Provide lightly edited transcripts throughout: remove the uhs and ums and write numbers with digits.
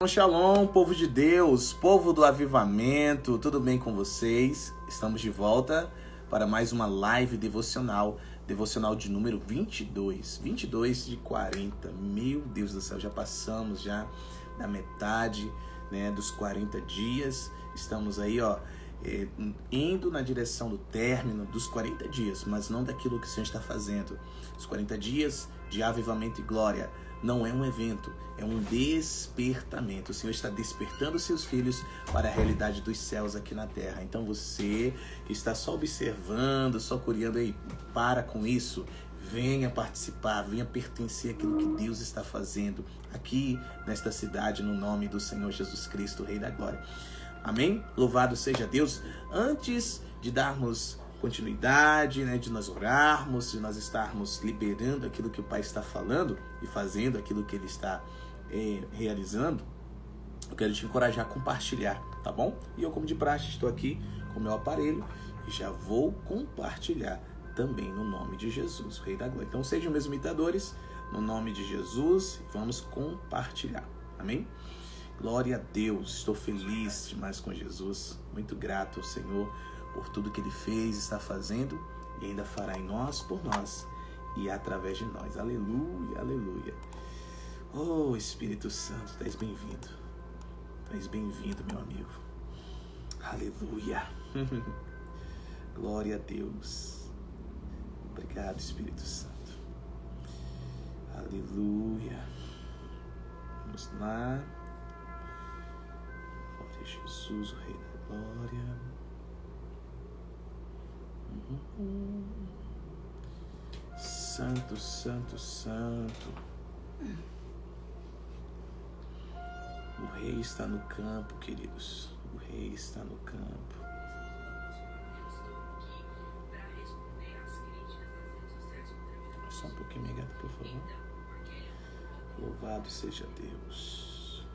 Shalom, povo de Deus, povo do avivamento, tudo bem com vocês? Estamos de volta para mais uma live devocional de número 22 de 40. Meu Deus do céu, já passamos já da metade, dos 40 dias. Estamos aí, indo na direção do término dos 40 dias, mas não daquilo que o Senhor está fazendo. Os 40 dias de avivamento e glória não é um evento, é um despertamento. O Senhor está despertando seus filhos para a realidade dos céus aqui na terra. Então você que está só observando, só curiando aí, para com isso. Venha participar, venha pertencer àquilo que Deus está fazendo aqui nesta cidade, no nome do Senhor Jesus Cristo, Rei da Glória. Amém? Louvado seja Deus. Antes de darmos continuidade, de nós orarmos, de nós estarmos liberando aquilo que o Pai está falando e fazendo aquilo que Ele está realizando, eu quero te encorajar a compartilhar, tá bom? E eu, como de praxe, estou aqui com o meu aparelho e já vou compartilhar também no nome de Jesus, o Rei da Glória. Então sejam meus imitadores, no nome de Jesus, vamos compartilhar, amém? Glória a Deus, estou feliz demais com Jesus, muito grato ao Senhor por tudo que Ele fez, está fazendo e ainda fará em nós, por nós e através de nós. Aleluia, aleluia. Oh, Espírito Santo, tu és bem-vindo. Tu és bem-vindo, meu amigo. Aleluia. Glória a Deus. Obrigado, Espírito Santo. Aleluia. Vamos lá. Glória a Jesus, o Rei da Glória. Santo, santo, santo. O Rei está no campo, queridos. O Rei está no campo. Só um pouquinho, minha gata, por favor. Louvado seja Deus.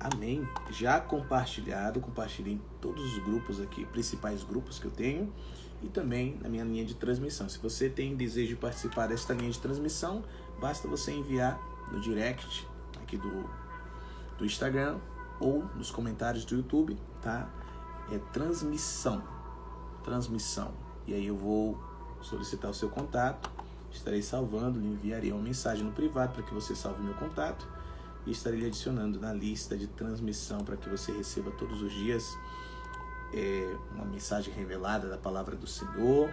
Amém. Já compartilhei em todos os grupos aqui, principais grupos que eu tenho, e também na minha linha de transmissão. Se você tem desejo de participar desta linha de transmissão, basta você enviar no direct aqui do Instagram ou nos comentários do YouTube, tá? É transmissão. E aí eu vou solicitar o seu contato, estarei salvando, lhe enviarei uma mensagem no privado para que você salve o meu contato. E estarei lhe adicionando na lista de transmissão para que você receba todos os dias uma mensagem revelada da palavra do Senhor,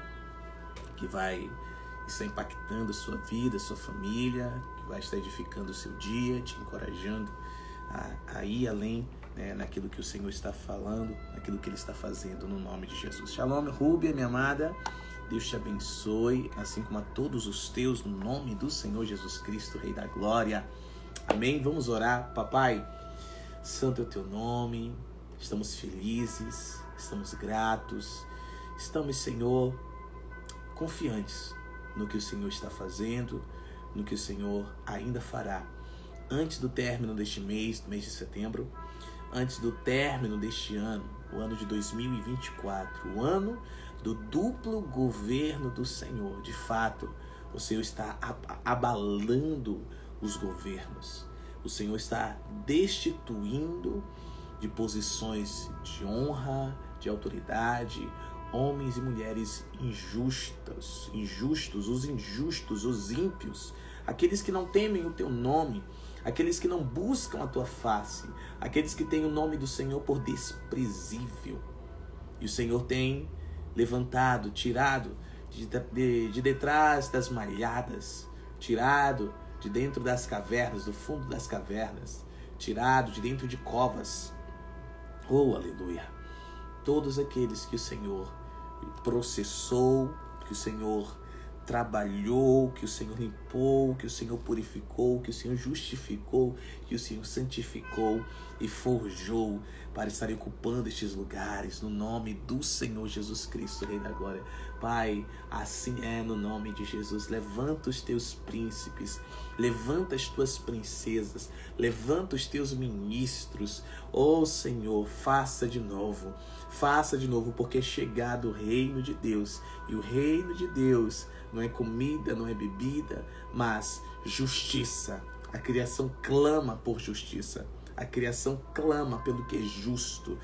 que vai estar impactando a sua vida, a sua família, que vai estar edificando o seu dia, te encorajando a ir além, naquilo que o Senhor está falando, naquilo que Ele está fazendo, no nome de Jesus. Shalom, Rúbia, minha amada. Deus te abençoe, assim como a todos os teus, no nome do Senhor Jesus Cristo, Rei da Glória. Amém? Vamos orar. Papai, santo é o teu nome, estamos felizes, estamos gratos, estamos, Senhor, confiantes no que o Senhor está fazendo, no que o Senhor ainda fará. Antes do término deste mês, do mês de setembro, antes do término deste ano, o ano de 2024, o ano do duplo governo do Senhor. De fato, o Senhor está abalando os governos. O Senhor está destituindo de posições de honra, de autoridade, homens e mulheres injustos, os injustos, os ímpios, aqueles que não temem o teu nome, aqueles que não buscam a tua face, aqueles que têm o nome do Senhor por desprezível. E o Senhor tem levantado, tirado de detrás das malhadas, tirado de dentro das cavernas, do fundo das cavernas, tirado de dentro de covas. Oh, aleluia! Todos aqueles que o Senhor processou, que o Senhor trabalhou, que o Senhor limpou, que o Senhor purificou, que o Senhor justificou, que o Senhor santificou e forjou para estar ocupando estes lugares, no nome do Senhor Jesus Cristo, Rei da Glória. Pai, assim é no nome de Jesus. Levanta os teus príncipes, levanta as tuas princesas, levanta os teus ministros. Oh Senhor, faça de novo, porque é chegado o reino de Deus, e o reino de Deus não é comida, não é bebida, mas justiça. A criação clama por justiça. A criação clama pelo que é justo.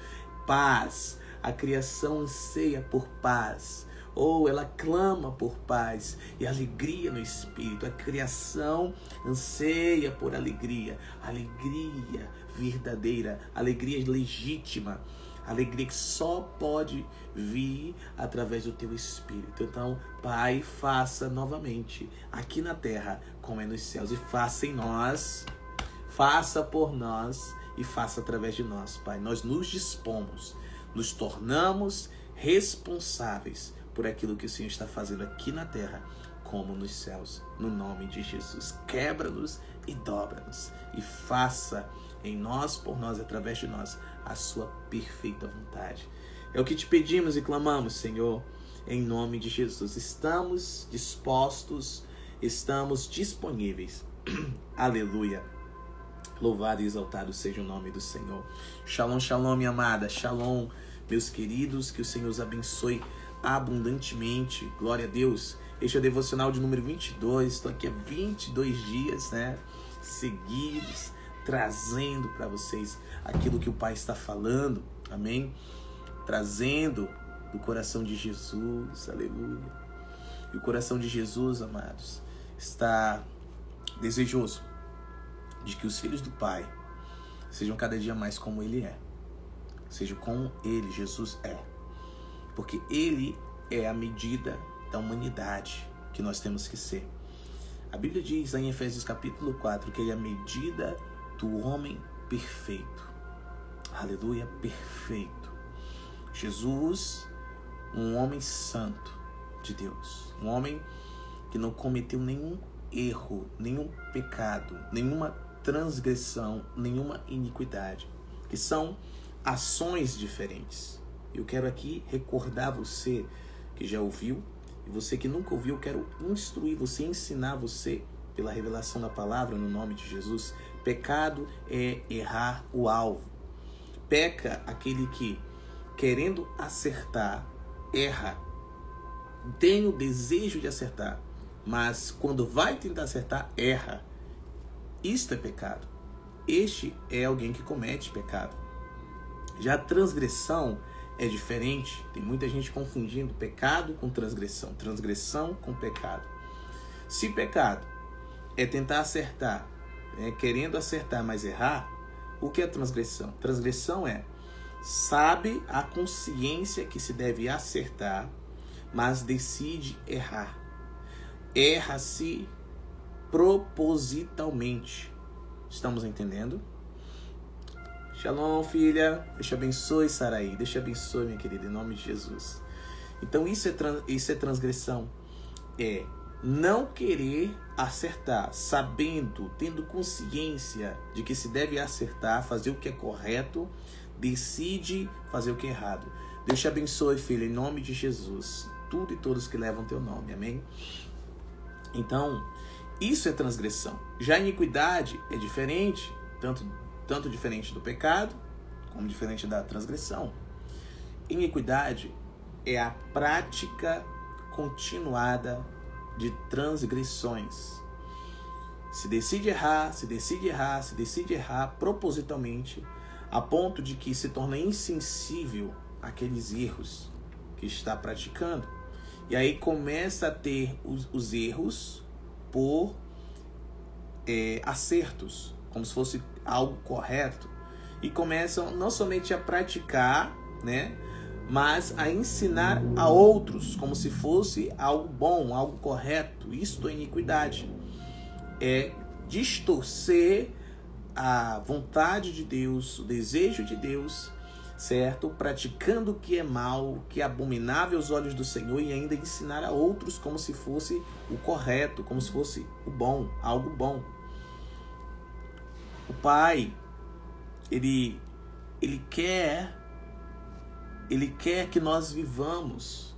Paz. A criação anseia por paz. Ou ela clama por paz e alegria no espírito. A criação anseia por alegria. Alegria verdadeira. Alegria legítima. Alegria que só pode vir através do teu espírito. Então, Pai, faça novamente aqui na terra como é nos céus. E faça em nós, faça por nós e faça através de nós, Pai. Nós nos dispomos, nos tornamos responsáveis por aquilo que o Senhor está fazendo aqui na terra como nos céus. No nome de Jesus, quebra-nos e dobra-nos. E faça em nós, por nós, através de nós, a sua perfeita vontade. É o que te pedimos e clamamos, Senhor, em nome de Jesus. Estamos dispostos, estamos disponíveis. Aleluia. Louvado e exaltado seja o nome do Senhor. Shalom, shalom, minha amada. Shalom, meus queridos. Que o Senhor os abençoe abundantemente. Glória a Deus. Este é o devocional de número 22. Estou aqui há 22 dias, seguidos, trazendo para vocês aquilo que o Pai está falando, amém? Trazendo do coração de Jesus, aleluia. E o coração de Jesus, amados, está desejoso de que os filhos do Pai sejam cada dia mais como Ele é. Seja como Ele, Jesus, é. Porque Ele é a medida da humanidade que nós temos que ser. A Bíblia diz em Efésios capítulo 4 que Ele é a medida do homem perfeito. Aleluia, perfeito. Jesus, um homem santo de Deus. Um homem que não cometeu nenhum erro, nenhum pecado, nenhuma transgressão, nenhuma iniquidade. Que são ações diferentes. Eu quero aqui recordar você que já ouviu, e você que nunca ouviu, eu quero instruir você, ensinar você pela revelação da palavra no nome de Jesus. Pecado é errar o alvo. Peca aquele que, querendo acertar, erra. Tem o desejo de acertar, mas quando vai tentar acertar, erra. Isto é pecado. Este é alguém que comete pecado. Já a transgressão é diferente. Tem muita gente confundindo pecado com transgressão. Transgressão com pecado. Se pecado é tentar acertar, querendo acertar, mas errar, o que é transgressão? Transgressão sabe a consciência que se deve acertar, mas decide errar. Erra-se propositalmente. Estamos entendendo? Shalom, filha. Deus te abençoe, Saraí. Deus te abençoe, minha querida, em nome de Jesus. Então isso é transgressão. É não querer acertar, sabendo, tendo consciência de que se deve acertar, fazer o que é correto, decide fazer o que é errado. Deus te abençoe, filha, em nome de Jesus. Tudo e todos que levam teu nome, amém? Então, isso é transgressão. Já a iniquidade é diferente, tanto diferente do pecado, como diferente da transgressão. Iniquidade é a prática continuada de transgressões. Se decide errar propositalmente, a ponto de que se torna insensível àqueles erros que está praticando. E aí começa a ter os erros por acertos, como se fosse algo correto. E começam não somente a praticar, mas a ensinar a outros como se fosse algo bom, algo correto. Isto é iniquidade. É distorcer a vontade de Deus, o desejo de Deus, certo? Praticando o que é mal, o que é abominável aos olhos do Senhor, e ainda ensinar a outros como se fosse o correto, como se fosse o bom, algo bom. O Pai, ele quer que nós vivamos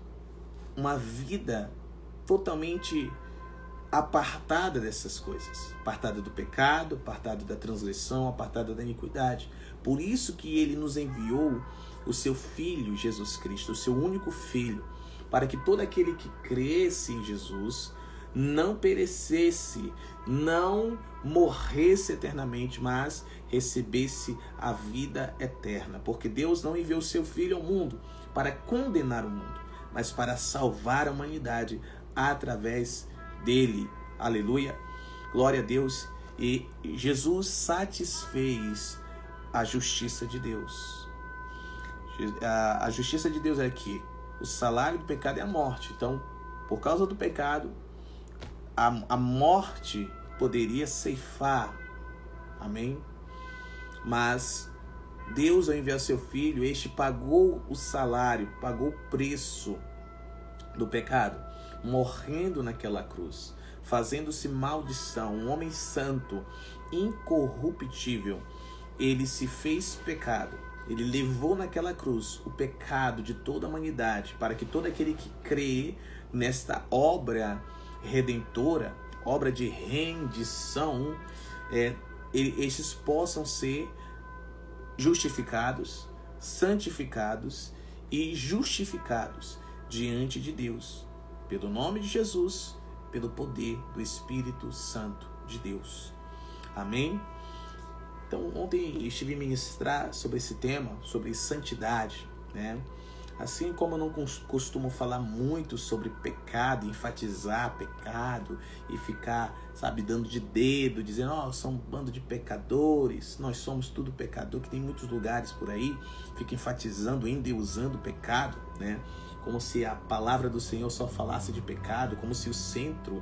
uma vida totalmente apartada dessas coisas, apartada do pecado, apartada da transgressão, apartada da iniquidade. Por isso que ele nos enviou o seu Filho, Jesus Cristo, o seu único Filho, para que todo aquele que cresce em Jesus não perecesse, não morresse eternamente, mas recebesse a vida eterna. Porque Deus não enviou seu Filho ao mundo para condenar o mundo, mas para salvar a humanidade através dele. Aleluia, glória a Deus. E Jesus satisfez a justiça de Deus. A justiça de Deus é que o salário do pecado é a morte. Então, por causa do pecado, a morte poderia ceifar. Amém? Mas Deus, ao enviar seu Filho, este pagou o salário, pagou o preço do pecado, morrendo naquela cruz, fazendo-se maldição, um homem santo, incorruptível. Ele se fez pecado, ele levou naquela cruz o pecado de toda a humanidade, para que todo aquele que crê nesta obra redentora, obra de rendição, estes possam ser justificados, santificados e justificados diante de Deus, pelo nome de Jesus, pelo poder do Espírito Santo de Deus. Amém? Então, ontem estive a ministrar sobre esse tema, sobre santidade, né? Assim como eu não costumo falar muito sobre pecado, enfatizar pecado e ficar, dando de dedo, dizendo, são um bando de pecadores, nós somos tudo pecador, que tem muitos lugares por aí, fica enfatizando, endeusando o pecado, né? Como se a palavra do Senhor só falasse de pecado, como se o centro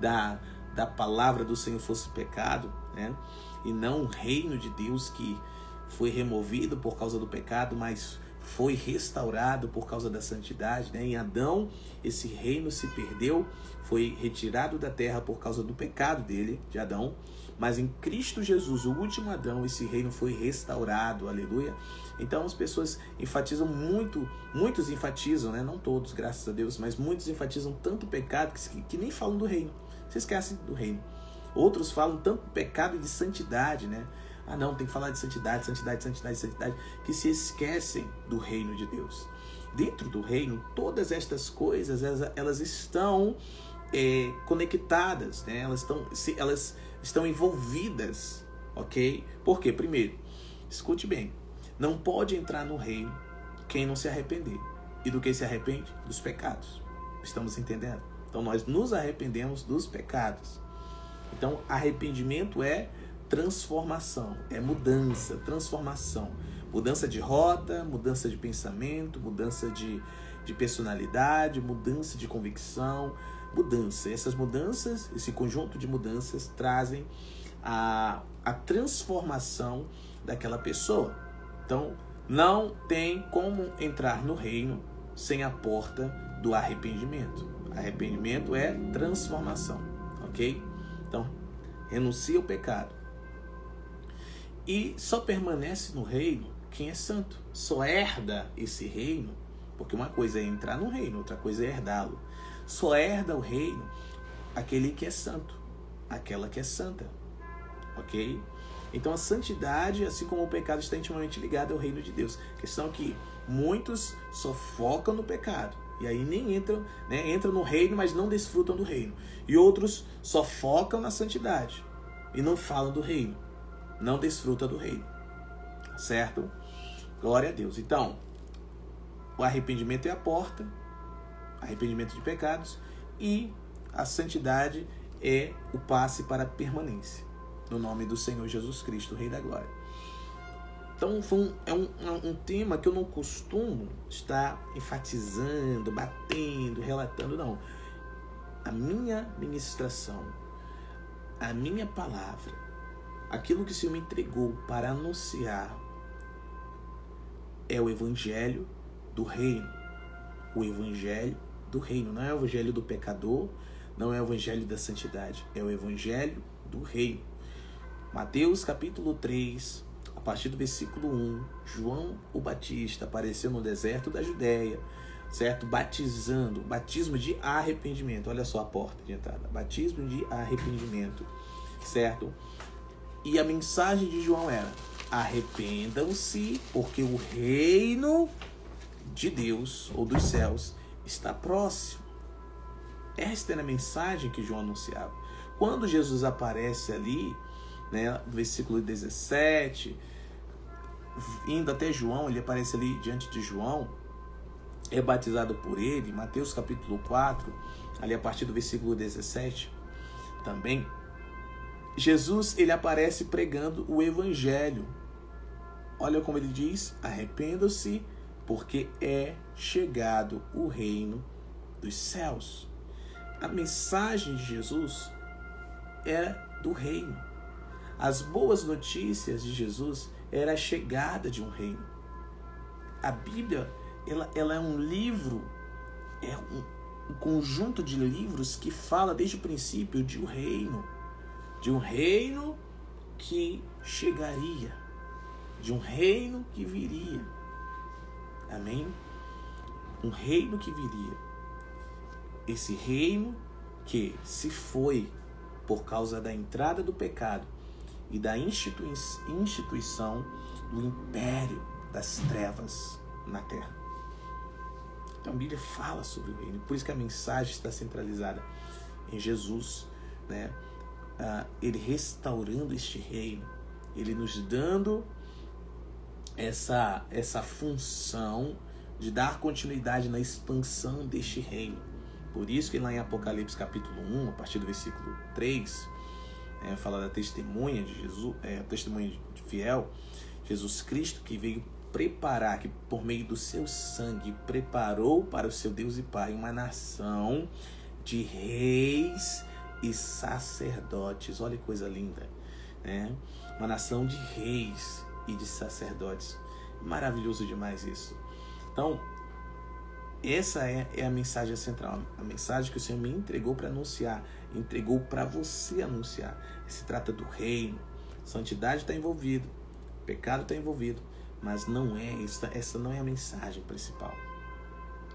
da palavra do Senhor fosse pecado, né? E não o reino de Deus que foi removido por causa do pecado, mas foi restaurado por causa da santidade, né? Em Adão, esse reino se perdeu, foi retirado da terra por causa do pecado dele, de Adão, mas em Cristo Jesus, o último Adão, esse reino foi restaurado, aleluia. Então as pessoas enfatizam muito, muitos enfatizam, né? Não todos, graças a Deus, mas muitos enfatizam tanto o pecado que nem falam do reino, se esquecem do reino. Outros falam tanto do pecado e de santidade, né? Não, tem que falar de santidade, que se esquecem do reino de Deus. Dentro do reino, todas estas coisas, elas estão conectadas, né? Elas estão envolvidas, ok? Por quê? Primeiro, escute bem, não pode entrar no reino quem não se arrepender. E do que se arrepende? Dos pecados. Estamos entendendo? Então nós nos arrependemos dos pecados. Então arrependimento é transformação, é mudança, transformação, mudança de rota, mudança de pensamento, mudança de personalidade, mudança de convicção, mudança. Essas mudanças, esse conjunto de mudanças trazem a transformação daquela pessoa. Então não tem como entrar no reino sem a porta do arrependimento. Arrependimento é transformação, ok? Então renuncia ao pecado. E só permanece no reino quem é santo. Só herda esse reino, porque uma coisa é entrar no reino, outra coisa é herdá-lo. Só herda o reino aquele que é santo, aquela que é santa, ok? Então a santidade, assim como o pecado, está intimamente ligado ao reino de Deus. A questão é que muitos só focam no pecado, e aí nem entram, né? Entram no reino, mas não desfrutam do reino. E outros só focam na santidade e não falam do reino, não desfruta do reino, certo? Glória a Deus. Então, o arrependimento é a porta, arrependimento de pecados, e a santidade é o passe para a permanência, no nome do Senhor Jesus Cristo, Rei da Glória. Então, é um tema que eu não costumo estar enfatizando, batendo, relatando, não. A minha ministração, a minha palavra, aquilo que o Senhor me entregou para anunciar é o evangelho do reino. O evangelho do reino. Não é o evangelho do pecador, não é o evangelho da santidade. É o evangelho do reino. Mateus capítulo 3, a partir do versículo 1. João o Batista apareceu no deserto da Judéia, certo? Batizando, batismo de arrependimento. Olha só a porta de entrada. Batismo de arrependimento, certo? E a mensagem de João era: arrependam-se, porque o reino de Deus, ou dos céus, está próximo. Esta era a mensagem que João anunciava. Quando Jesus aparece ali, né, versículo 17, indo até João, ele aparece ali diante de João, é batizado por ele, Mateus capítulo 4, ali a partir do versículo 17, também, Jesus, ele aparece pregando o evangelho. Olha como ele diz: arrependam-se, porque é chegado o reino dos céus. A mensagem de Jesus era do reino. As boas notícias de Jesus era a chegada de um reino. A Bíblia, ela é um livro, é um conjunto de livros que fala desde o princípio de um reino que chegaria, de um reino que viria. Amém? Um reino que viria. Esse reino que se foi por causa da entrada do pecado e da instituição do império das trevas na terra. Então a Bíblia fala sobre o reino. Por isso que a mensagem está centralizada em Jesus, né? Ele restaurando este reino, ele nos dando essa função de dar continuidade na expansão deste reino. Por isso que lá em Apocalipse capítulo 1, a partir do versículo 3, fala da testemunha de Jesus, testemunha de fiel, Jesus Cristo, que veio preparar, que por meio do seu sangue preparou para o seu Deus e Pai uma nação de reis e sacerdotes. Olha que coisa linda, né? Uma nação de reis e de sacerdotes. Maravilhoso demais isso. Então, essa é a mensagem central, a mensagem que o Senhor me entregou para anunciar, entregou para você anunciar. Se trata do reino. Santidade está envolvido, pecado está envolvido, mas essa não é a mensagem principal.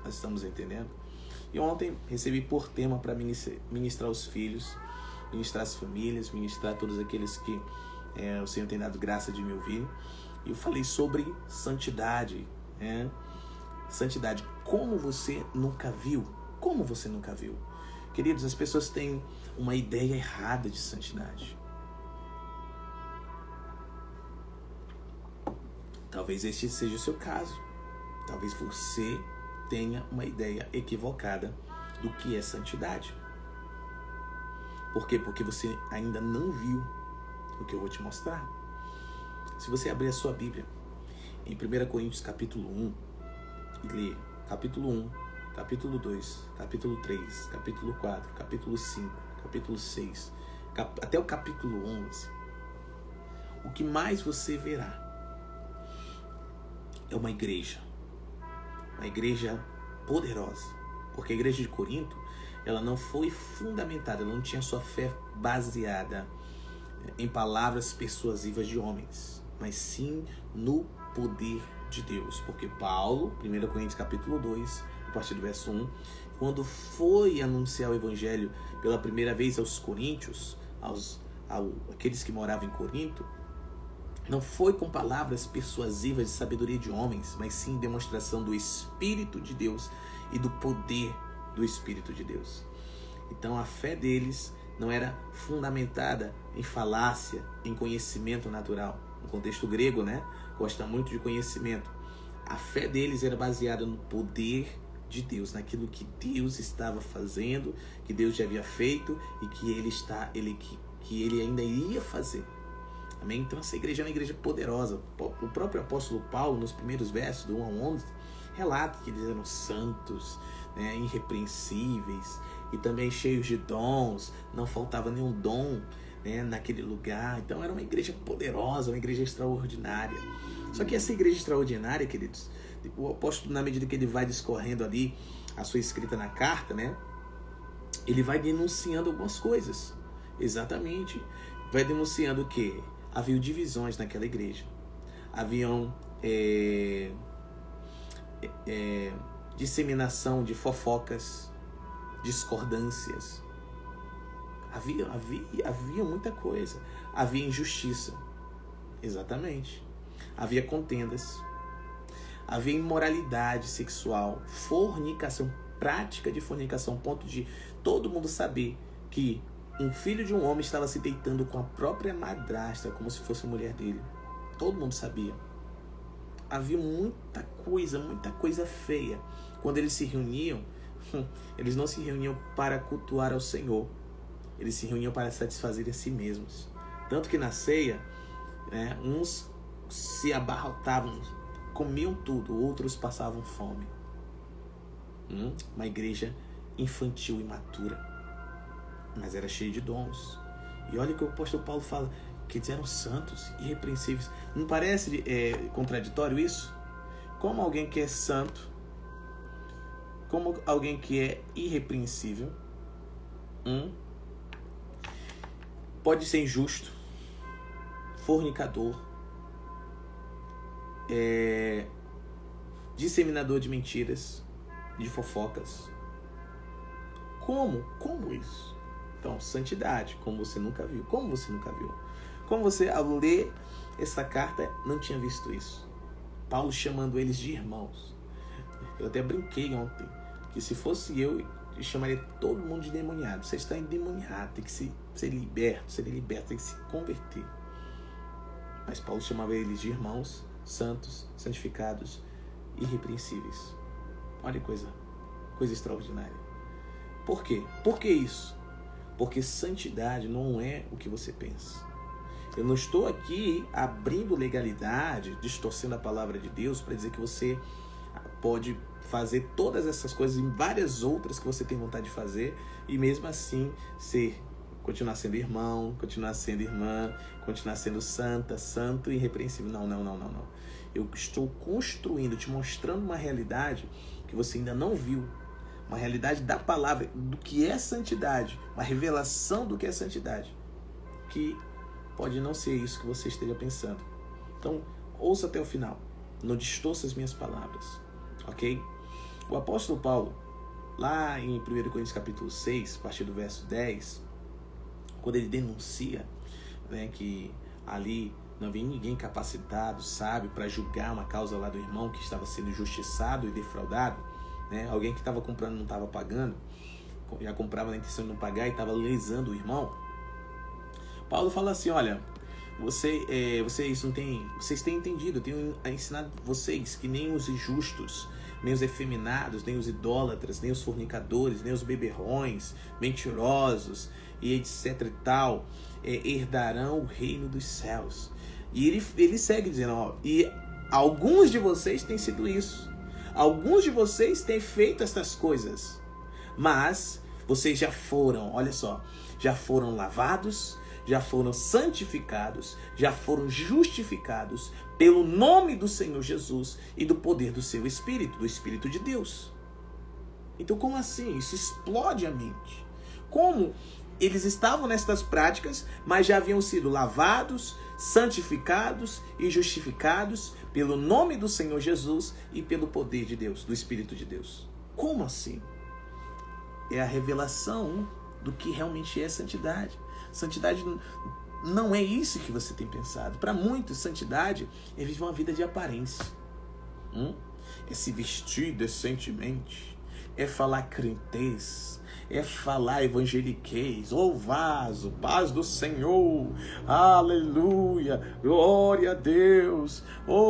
Nós estamos entendendo? E ontem recebi por tema para ministrar os filhos, ministrar as famílias, ministrar todos aqueles que o Senhor tem dado graça de me ouvir. E eu falei sobre santidade, né? Santidade, como você nunca viu. Como você nunca viu. Queridos, as pessoas têm uma ideia errada de santidade. Talvez este seja o seu caso. Talvez você tenha uma ideia equivocada do que é santidade. Por quê? Porque você ainda não viu o que eu vou te mostrar. Se você abrir a sua Bíblia em 1 Coríntios capítulo 1 e ler capítulo 1, capítulo 2, capítulo 3, capítulo 4, capítulo 5, capítulo 6, até o capítulo 11, o que mais você verá é uma igreja poderosa, porque a igreja de Corinto, ela não foi fundamentada, ela não tinha sua fé baseada em palavras persuasivas de homens, mas sim no poder de Deus. Porque Paulo, 1 Coríntios capítulo 2, a partir do verso 1, quando foi anunciar o evangelho pela primeira vez aos coríntios, aqueles que moravam em Corinto, não foi com palavras persuasivas de sabedoria de homens, mas sim demonstração do Espírito de Deus e do poder do Espírito de Deus. Então a fé deles não era fundamentada em falácia, em conhecimento natural. No contexto grego, né? Gosta muito de conhecimento. A fé deles era baseada no poder de Deus, naquilo que Deus estava fazendo, que Deus já havia feito e que ele ainda iria fazer. Amém? Então essa igreja é uma igreja poderosa. O próprio apóstolo Paulo, nos primeiros versos do 1 ao 11, relata que eles eram santos, né, irrepreensíveis e também cheios de dons, não faltava nenhum dom, né, naquele lugar. Então era uma igreja poderosa, uma igreja extraordinária. Só que essa igreja extraordinária, queridos, o apóstolo, na medida que ele vai discorrendo ali a sua escrita na carta, né, ele vai denunciando algumas coisas. Exatamente. Vai denunciando que havia divisões naquela igreja. Haviam disseminação de fofocas, discordâncias. Havia muita coisa. Havia injustiça. Exatamente. Havia contendas. Havia imoralidade sexual, fornicação, prática de fornicação, ao ponto de todo mundo saber que um filho de um homem estava se deitando com a própria madrasta, como se fosse a mulher dele. Todo mundo sabia. Havia muita coisa feia. Quando eles se reuniam, eles não se reuniam para cultuar ao Senhor. Eles se reuniam para satisfazer a si mesmos. Tanto que na ceia, né, uns se abarrotavam, comiam tudo, outros passavam fome. Uma igreja infantil, imatura, mas era cheia de dons. E olha o que o apóstolo Paulo fala, que eles eram santos, irrepreensíveis. Não parece contraditório isso? Como alguém que é santo, como alguém que é irrepreensível, pode ser injusto, fornicador, disseminador de mentiras, de fofocas. Como isso? Então, santidade, como você nunca viu. Como você nunca viu? Como você, ao ler essa carta, não tinha visto isso? Paulo chamando eles de irmãos. Eu até brinquei ontem, que se fosse eu chamaria todo mundo de endemoniado. Você está endemoniado, tem que ser liberto, tem que se converter. Mas Paulo chamava eles de irmãos, santos, santificados, irrepreensíveis. Olha que coisa extraordinária. Por quê? Por que isso? Porque santidade não é o que você pensa. Eu não estou aqui abrindo legalidade, distorcendo a palavra de Deus para dizer que você pode fazer todas essas coisas e várias outras que você tem vontade de fazer e mesmo assim continuar sendo irmão, continuar sendo irmã, continuar sendo santa, santo e irrepreensível. Não. Eu estou construindo, te mostrando uma realidade que você ainda não viu. Uma realidade da palavra, do que é santidade. Uma revelação do que é santidade. Que pode não ser isso que você esteja pensando. Então, ouça até o final. Não distorça as minhas palavras. Ok? O apóstolo Paulo, lá em 1 Coríntios capítulo 6, a partir do verso 10, quando ele denuncia, né, que ali não havia ninguém capacitado, sábio, para julgar uma causa lá do irmão que estava sendo injustiçado e defraudado, né? Alguém que estava comprando não estava pagando, já comprava na intenção de não pagar e estava lesando o irmão. Paulo fala assim, olha, vocês têm entendido, eu tenho ensinado vocês que nem os injustos, nem os efeminados, nem os idólatras, nem os fornicadores, nem os beberrões, mentirosos e etc e tal, herdarão o reino dos céus. E ele segue dizendo, ó, e alguns de vocês têm sido isso. Alguns de vocês têm feito essas coisas, mas vocês já foram, olha só, já foram lavados, já foram santificados, já foram justificados pelo nome do Senhor Jesus e do poder do seu Espírito, do Espírito de Deus. Então, como assim? Isso explode a mente. Como eles estavam nestas práticas, mas já haviam sido lavados, santificados e justificados pelo nome do Senhor Jesus e pelo poder de Deus, do Espírito de Deus. Como assim? É a revelação do que realmente é santidade. Santidade não é isso que você tem pensado. Para muitos, santidade é viver uma vida de aparência. É se vestir decentemente, é falar crentez, é falar evangeliquez, vaso, paz do Senhor, aleluia, glória a Deus,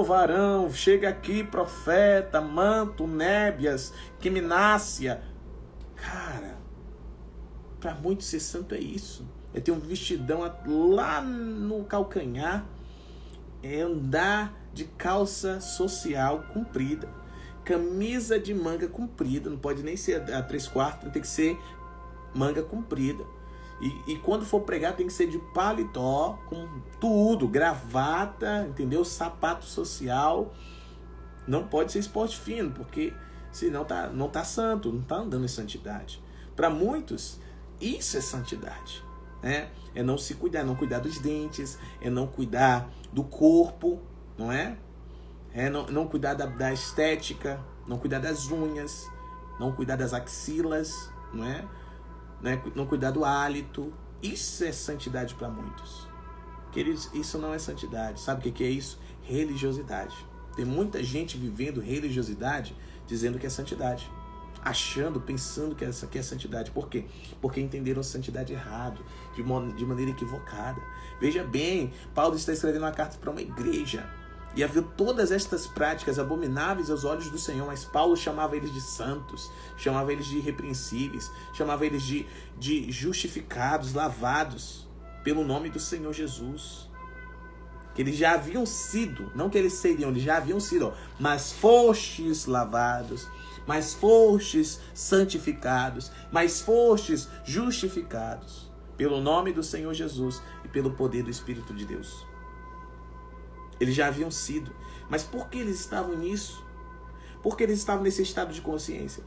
varão, chega aqui profeta, manto, nébias, quiminácia. Cara, para muitos ser santo é isso, é ter um vestidão lá no calcanhar, é andar de calça social comprida, camisa de manga comprida, não pode nem ser a 3/4, tem que ser manga comprida. E quando for pregar tem que ser de paletó, com tudo, gravata, entendeu? Sapato social. Não pode ser esporte fino, porque senão não tá santo, não tá andando em santidade. Para muitos, isso é santidade, né? É não se cuidar, não cuidar dos dentes, é não cuidar do corpo, não é? É não cuidar da estética, não cuidar das unhas, não cuidar das axilas, não é? Não cuidar do hálito. Isso é santidade para muitos. Queridos, isso não é santidade. Sabe o que é isso? Religiosidade. Tem muita gente vivendo religiosidade dizendo que é santidade. achando, pensando que essa aqui é santidade. Por quê? Porque entenderam a santidade errado, de maneira equivocada. Veja bem, Paulo está escrevendo uma carta para uma igreja e havia todas estas práticas abomináveis aos olhos do Senhor, mas Paulo chamava eles de santos, chamava eles de irrepreensíveis, chamava eles de justificados, lavados pelo nome do Senhor Jesus. Que eles já haviam sido, não que eles seriam, eles já haviam sido, mas fostes lavados, mas fostes santificados, mas fostes justificados pelo nome do Senhor Jesus e pelo poder do Espírito de Deus. Eles já haviam sido. Mas por que eles estavam nisso? Por que eles estavam nesse estado de consciência?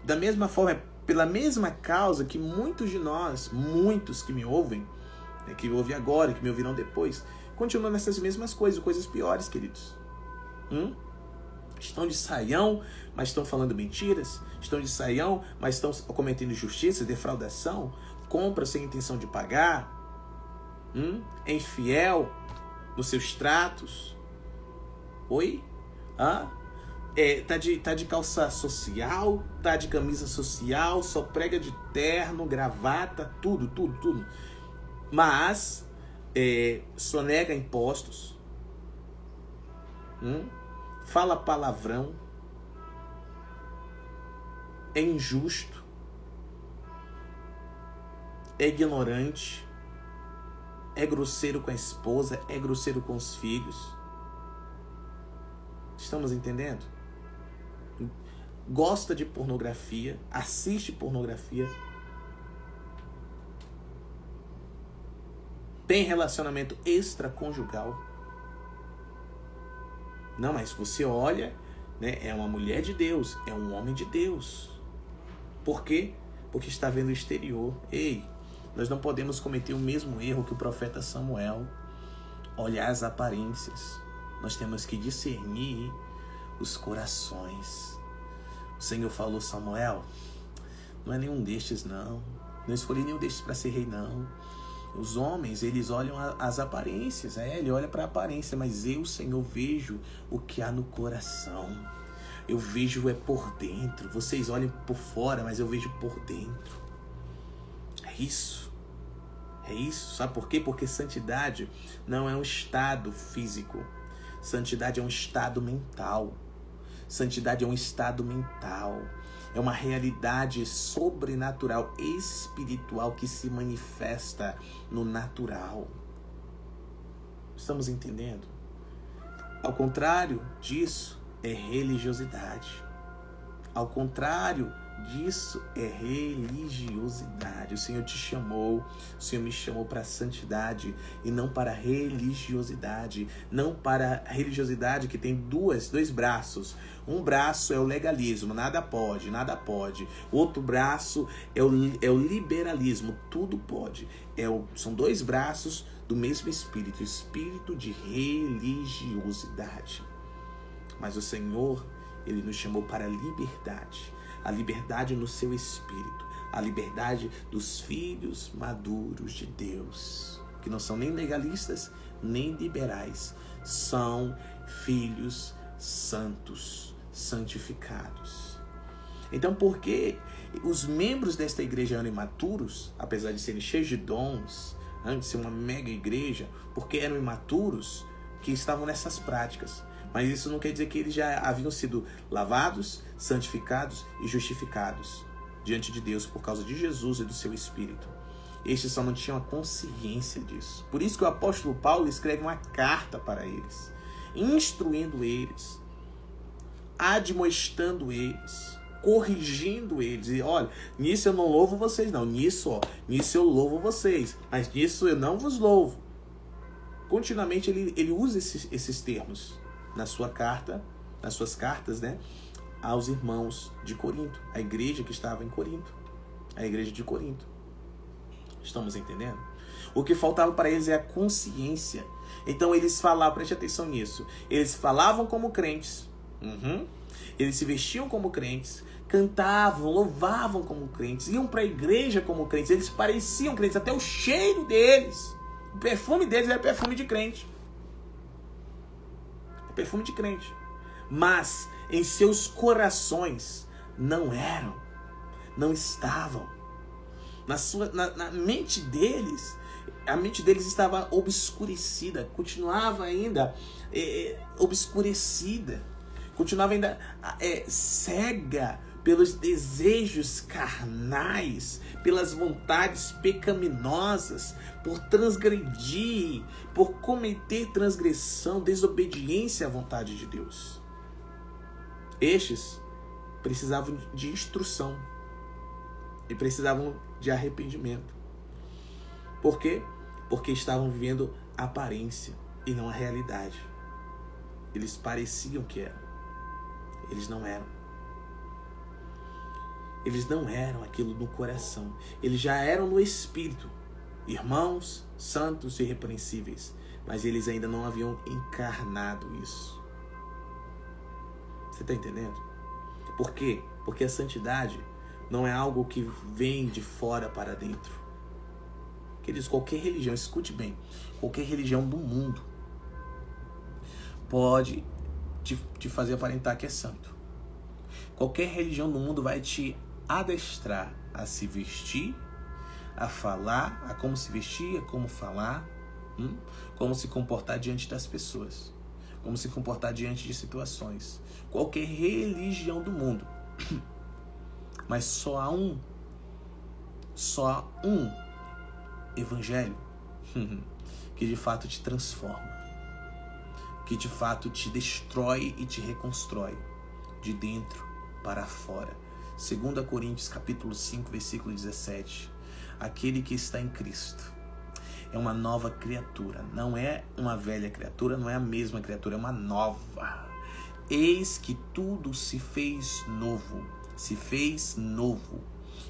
Da mesma forma, pela mesma causa que muitos de nós, muitos que me ouvem, que me ouvem agora, que me ouvirão depois, continuam nessas mesmas coisas piores, queridos. Estão de saião, mas estão falando mentiras. Estão de saião, mas estão cometendo injustiça, defraudação, compra sem intenção de pagar. É infiel nos seus tratos. Oi? Tá de calça social, tá de camisa social, só prega de terno, gravata, tudo. Mas sonega impostos, fala palavrão, é injusto, é ignorante, é grosseiro com a esposa, é grosseiro com os filhos. Estamos entendendo? Gosta de pornografia, assiste pornografia, tem relacionamento extraconjugal. Não, mas você olha, né, é uma mulher de Deus, é um homem de Deus. Por quê? Porque está vendo o exterior. Ei, nós não podemos cometer o mesmo erro que o profeta Samuel, olhar as aparências. Nós temos que discernir os corações. O Senhor falou: Samuel, não é nenhum destes não escolhi nenhum destes para ser rei não. Os homens, eles olham as aparências, ele olha para a aparência, mas eu, Senhor, vejo o que há no coração. Eu vejo por dentro. Vocês olham por fora, mas eu vejo por dentro. É isso. Sabe por quê? Porque santidade não é um estado físico. Santidade é um estado mental. Santidade é um estado mental. É uma realidade sobrenatural, espiritual, que se manifesta no natural. Estamos entendendo? Ao contrário disso, é religiosidade. Ao contrário disso, é religiosidade. O Senhor te chamou, o Senhor me chamou para a santidade e não para a religiosidade. Não para a religiosidade que tem dois braços. Um braço é o legalismo, nada pode. O outro braço é o liberalismo, tudo pode. São dois braços do mesmo espírito, espírito de religiosidade. Mas o Senhor, Ele nos chamou para a liberdade. A liberdade no seu espírito, a liberdade dos filhos maduros de Deus, que não são nem legalistas, nem liberais, são filhos santos, santificados. Então, por que os membros desta igreja eram imaturos, apesar de serem cheios de dons, antes de ser uma mega igreja, porque eram imaturos que estavam nessas práticas? Mas isso não quer dizer que eles já haviam sido lavados, santificados e justificados diante de Deus por causa de Jesus e do seu Espírito. Estes só não tinham a consciência disso. Por isso que o apóstolo Paulo escreve uma carta para eles, instruindo eles, admoestando eles, corrigindo eles. E olha, nisso eu não louvo vocês não, nisso eu louvo vocês, mas nisso eu não vos louvo. Continuamente ele usa esses termos nas suas cartas, né, aos irmãos de Corinto, a igreja que estava em Corinto, a igreja de Corinto. Estamos entendendo? O que faltava para eles é a consciência. Então eles falavam, preste atenção nisso, eles falavam como crentes, eles se vestiam como crentes, cantavam, louvavam como crentes, iam para a igreja como crentes, eles pareciam crentes, até o cheiro deles, o perfume deles era perfume de crente. Perfume de crente. Mas em seus corações não eram, não estavam. Na mente deles, a mente deles estava obscurecida, continuava ainda obscurecida, continuava ainda cega pelos desejos carnais, pelas vontades pecaminosas, por transgredir, por cometer transgressão, desobediência à vontade de Deus. Estes precisavam de instrução e precisavam de arrependimento. Por quê? Porque estavam vivendo a aparência e não a realidade. Eles pareciam que eram. Eles não eram. Eles não eram aquilo no coração. Eles já eram no espírito. Irmãos, santos e irrepreensíveis. Mas eles ainda não haviam encarnado isso. Você está entendendo? Por quê? Porque a santidade não é algo que vem de fora para dentro. Queridos, qualquer religião, escute bem, qualquer religião do mundo pode te fazer aparentar que é santo. Qualquer religião do mundo vai te adestrar a se vestir, a falar, a como se vestir, a como falar, como se comportar diante das pessoas, como se comportar diante de situações. Qualquer religião do mundo. Mas só há um evangelho que de fato te transforma, que de fato te destrói e te reconstrói de dentro para fora. 2 Coríntios capítulo 5, versículo 17. Aquele que está em Cristo é uma nova criatura, não é uma velha criatura, não é a mesma criatura, é uma nova. Eis que tudo se fez novo,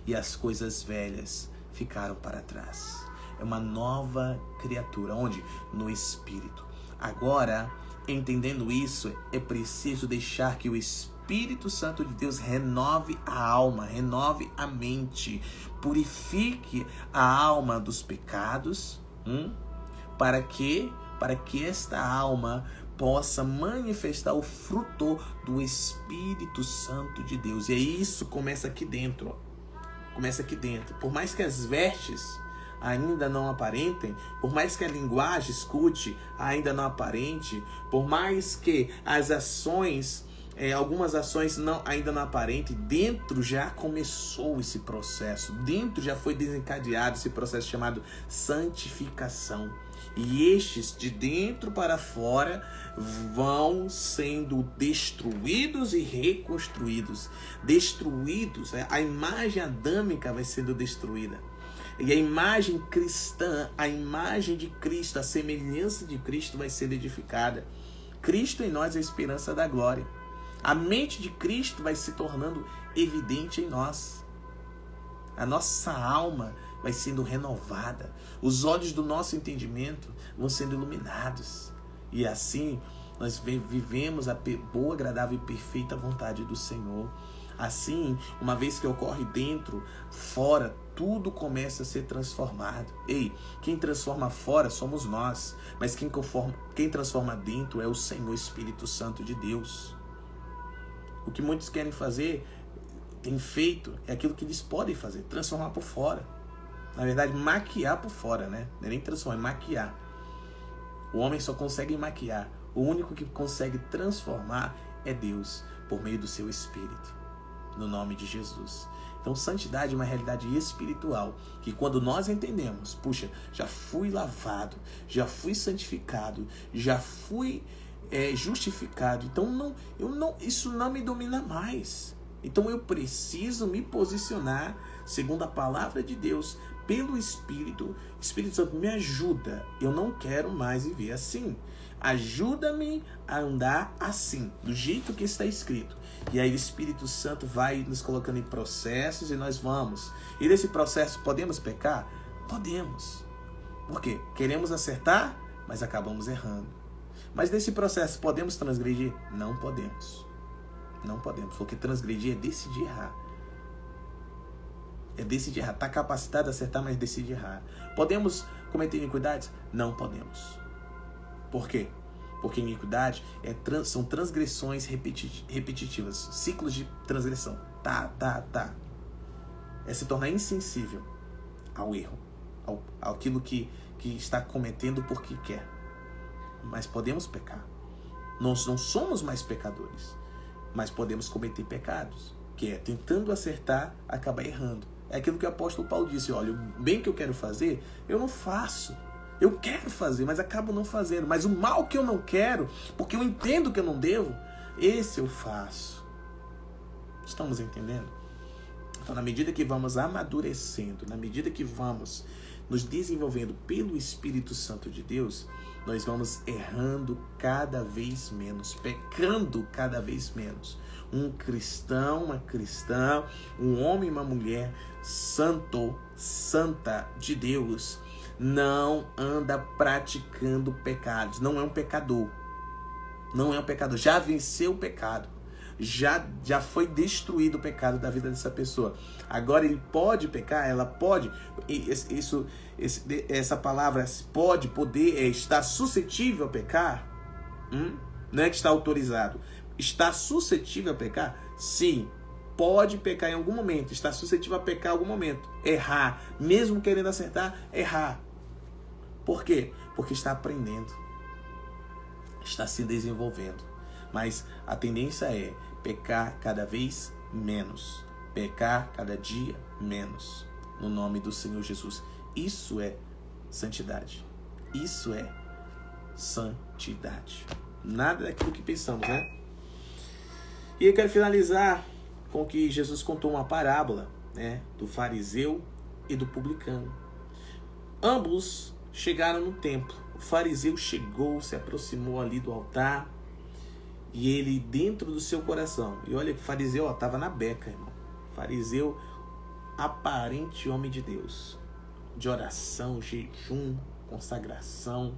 e as coisas velhas ficaram para trás. É uma nova criatura. Onde? No Espírito. Agora, entendendo isso, é preciso deixar que o Espírito Santo de Deus renove a alma, renove a mente, purifique a alma dos pecados, para que esta alma possa manifestar o fruto do Espírito Santo de Deus. E isso começa aqui dentro. Começa aqui dentro. Por mais que as vestes ainda não aparentem, por mais que a linguagem escute ainda não aparente, por mais que as ações, algumas ações ainda não aparentem, dentro já começou esse processo, dentro já foi desencadeado esse processo chamado santificação. E estes, de dentro para fora, vão sendo destruídos e reconstruídos. Destruídos, a imagem adâmica vai sendo destruída. E a imagem cristã, a imagem de Cristo, a semelhança de Cristo vai sendo edificada. Cristo em nós é a esperança da glória. A mente de Cristo vai se tornando evidente em nós. A nossa alma vai sendo renovada. Os olhos do nosso entendimento vão sendo iluminados. E assim nós vivemos a boa, agradável e perfeita vontade do Senhor. Assim, uma vez que ocorre dentro, fora, tudo começa a ser transformado. Ei, quem transforma fora somos nós. Mas quem transforma dentro é o Senhor Espírito Santo de Deus. O que muitos querem fazer, têm feito, é aquilo que eles podem fazer, transformar por fora. Na verdade, maquiar por fora, né? Não é nem transformar, é maquiar. O homem só consegue maquiar. O único que consegue transformar é Deus, por meio do seu Espírito. No nome de Jesus. Então, santidade é uma realidade espiritual, que quando nós entendemos, puxa, já fui lavado, já fui santificado, já fui justificado, então isso não me domina mais. Então eu preciso me posicionar segundo a palavra de Deus, pelo Espírito. Espírito Santo, me ajuda, eu não quero mais viver assim. Ajuda-me a andar assim, do jeito que está escrito. E aí o Espírito Santo vai nos colocando em processos e nós vamos. E nesse processo podemos pecar? Podemos. Por quê? Queremos acertar, mas acabamos errando. Mas nesse processo podemos transgredir? Não podemos. Não podemos, porque transgredir é decidir errar. É decidir errar. Está capacitado a acertar, mas decide errar. Podemos cometer iniquidades? Não podemos. Por quê? Porque iniquidade são transgressões repetitivas, ciclos de transgressão. É se tornar insensível ao erro, àquilo que está cometendo porque quer. Mas podemos pecar. Nós não somos mais pecadores, mas podemos cometer pecados, que é tentando acertar, acabar errando. É aquilo que o apóstolo Paulo disse: olha, o bem que eu quero fazer, eu não faço. Eu quero fazer, mas acabo não fazendo. Mas o mal que eu não quero, porque eu entendo que eu não devo, esse eu faço. Estamos entendendo? Então, na medida que vamos amadurecendo, na medida que vamos nos desenvolvendo pelo Espírito Santo de Deus, nós vamos errando cada vez menos, pecando cada vez menos. Um cristão, uma cristã, um homem e uma mulher santo, santa de Deus, não anda praticando pecados. Não é um pecador. Não é um pecador. Já venceu o pecado. Já foi destruído o pecado da vida dessa pessoa. Agora ele pode pecar, ela pode. Essa palavra pode, poder, está suscetível a pecar. Não é que está autorizado. Está suscetível a pecar? Sim. Pode pecar em algum momento. Está suscetível a pecar em algum momento. Errar. Mesmo querendo acertar, errar. Por quê? Porque está aprendendo. Está se desenvolvendo. Mas a tendência é pecar cada vez menos. Pecar cada dia menos. No nome do Senhor Jesus. Isso é santidade. Isso é santidade. Nada daquilo que pensamos, né? E eu quero finalizar com que Jesus contou uma parábola, né, do fariseu e do publicano. Ambos chegaram no templo. O fariseu chegou, se aproximou ali do altar, e ele dentro do seu coração, e olha que o fariseu estava na beca, irmão. Fariseu, aparente homem de Deus, de oração, jejum, consagração,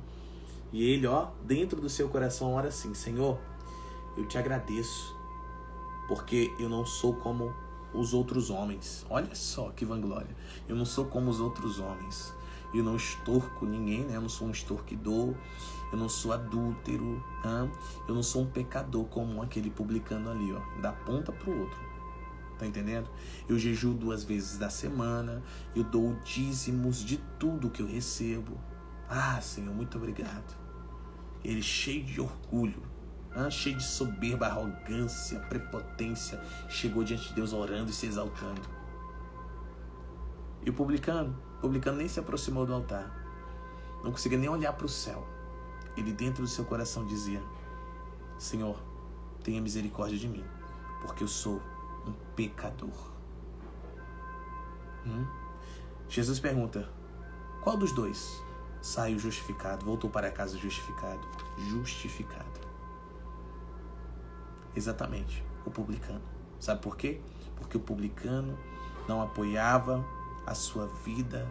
e ele, dentro do seu coração ora assim: Senhor, eu te agradeço, porque eu não sou como os outros homens. Olha só que vanglória. Eu não sou como os outros homens. Eu não extorco ninguém, né? Eu não sou um extorquidor. Eu não sou adúltero. Eu não sou um pecador como aquele publicano ali, da ponta pro outro. Tá entendendo? Eu jejuo 2 vezes da semana. Eu dou dízimos de tudo que eu recebo. Senhor, muito obrigado. Ele cheio de orgulho, cheio de soberba, arrogância, prepotência, chegou diante de Deus orando e se exaltando. E o publicano nem se aproximou do altar, não conseguia nem olhar para o céu. Ele dentro do seu coração dizia: Senhor, tenha misericórdia de mim, porque eu sou um pecador. Jesus pergunta: qual dos dois saiu justificado, voltou para casa justificado? Justificado. Exatamente, o publicano. Sabe por quê? Porque o publicano não apoiava a sua vida,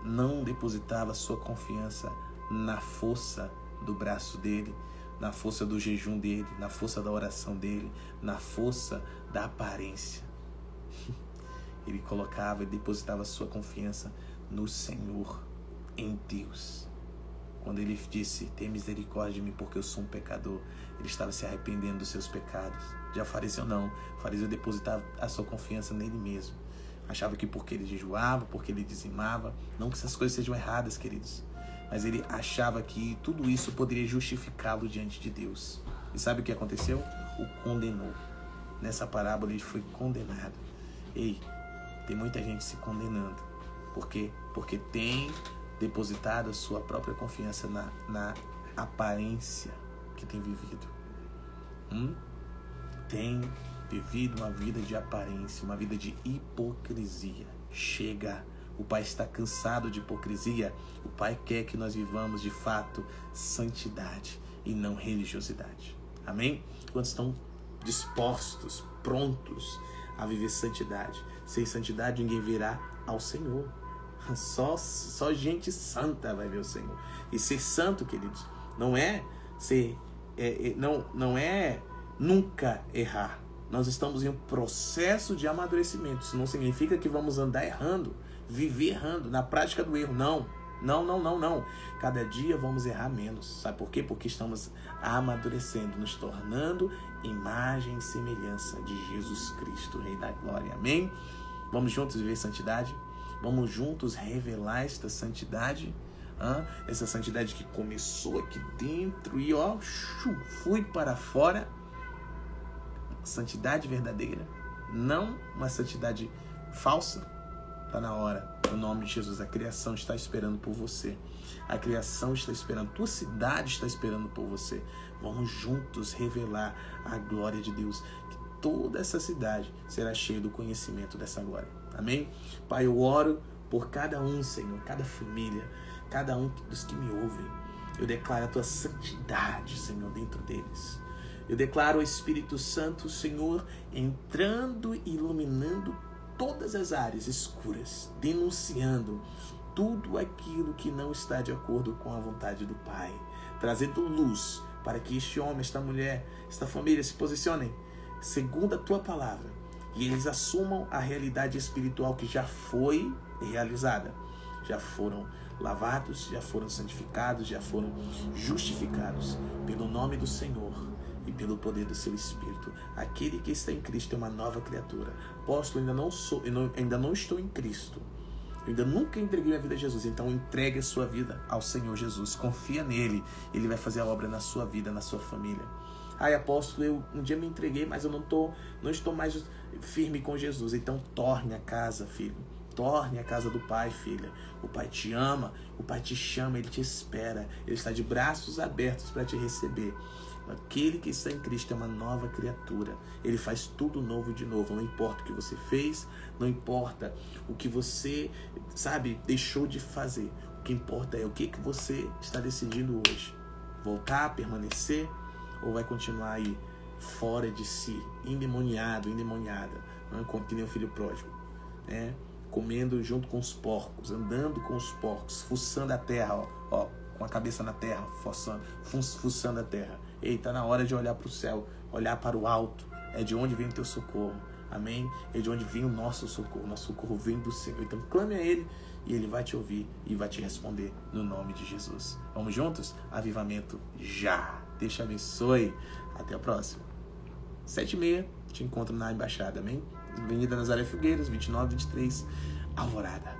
não depositava a sua confiança na força do braço dele, na força do jejum dele, na força da oração dele, na força da aparência. Ele colocava e depositava a sua confiança no Senhor, em Deus. Quando ele disse: tenha misericórdia de mim porque eu sou um pecador, ele estava se arrependendo dos seus pecados. Já fariseu não. O fariseu depositava a sua confiança nele mesmo. Achava que porque ele jejuava, porque ele dizimava, não que essas coisas sejam erradas, queridos, mas ele achava que tudo isso poderia justificá-lo diante de Deus. E sabe o que aconteceu? O condenou. Nessa parábola ele foi condenado. Tem muita gente se condenando. Por quê? Porque tem depositado a sua própria confiança na aparência que tem vivido. Tem vivido uma vida de aparência, uma vida de hipocrisia. Chega, o Pai está cansado de hipocrisia. O Pai quer que nós vivamos de fato santidade e não religiosidade. Amém? Quantos estão dispostos, prontos a viver santidade? Sem santidade ninguém virá ao Senhor. Só gente santa vai ver o Senhor. E ser santo, queridos, não é não é nunca errar. Nós estamos em um processo de amadurecimento. Isso não significa que vamos andar errando, viver errando, na prática do erro. Não. Não. Cada dia vamos errar menos. Sabe por quê? Porque estamos amadurecendo, nos tornando imagem e semelhança de Jesus Cristo, Rei da Glória. Amém? Vamos juntos viver santidade? Vamos juntos revelar esta santidade? Essa santidade que começou aqui dentro e fui para fora. Santidade verdadeira, não uma santidade falsa. Está na hora, no nome de Jesus. A criação está esperando por você. A criação está esperando, tua cidade está esperando por você. Vamos juntos revelar a glória de Deus, que toda essa cidade será cheia do conhecimento dessa glória. Amém? Pai, eu oro por cada um, Senhor, cada família, cada um dos que me ouvem. Eu declaro a tua santidade, Senhor, dentro deles. Eu declaro o Espírito Santo, Senhor, entrando e iluminando todas as áreas escuras, denunciando tudo aquilo que não está de acordo com a vontade do Pai, trazendo luz para que este homem, esta mulher, esta família se posicionem segundo a tua palavra e eles assumam a realidade espiritual que já foi realizada, já foram lavados, já foram santificados, já foram justificados pelo nome do Senhor e pelo poder do seu Espírito. Aquele que está em Cristo é uma nova criatura. Apóstolo, ainda não estou em Cristo. Eu ainda nunca entreguei minha vida a Jesus. Então entregue a sua vida ao Senhor Jesus. Confia nele. Ele vai fazer a obra na sua vida, na sua família. Ai, apóstolo, eu um dia me entreguei, mas eu não estou mais firme com Jesus. Então torne a casa, filho. Torne a casa do Pai, filha. O Pai te ama, o Pai te chama, Ele te espera. Ele está de braços abertos para te receber. Aquele que está em Cristo é uma nova criatura. Ele faz tudo novo de novo. Não importa o que você fez, não importa o que você, deixou de fazer. O que importa é o que você está decidindo hoje. Voltar, permanecer, ou vai continuar aí fora de si, endemoniado, endemoniada, que nem o filho pródigo, né? Comendo junto com os porcos, andando com os porcos, fuçando a terra, com a cabeça na terra, fuçando a terra. Ei, tá na hora de olhar para o céu, olhar para o alto. É de onde vem o teu socorro. Amém? É de onde vem o nosso socorro. Nosso socorro vem do Senhor. Então clame a Ele e Ele vai te ouvir e vai te responder no nome de Jesus. Vamos juntos? Avivamento já. Deus te abençoe. Até a próxima. 7h30, te encontro na Embaixada. Amém? Avenida Nazaré Figueiras, 2923, Alvorada.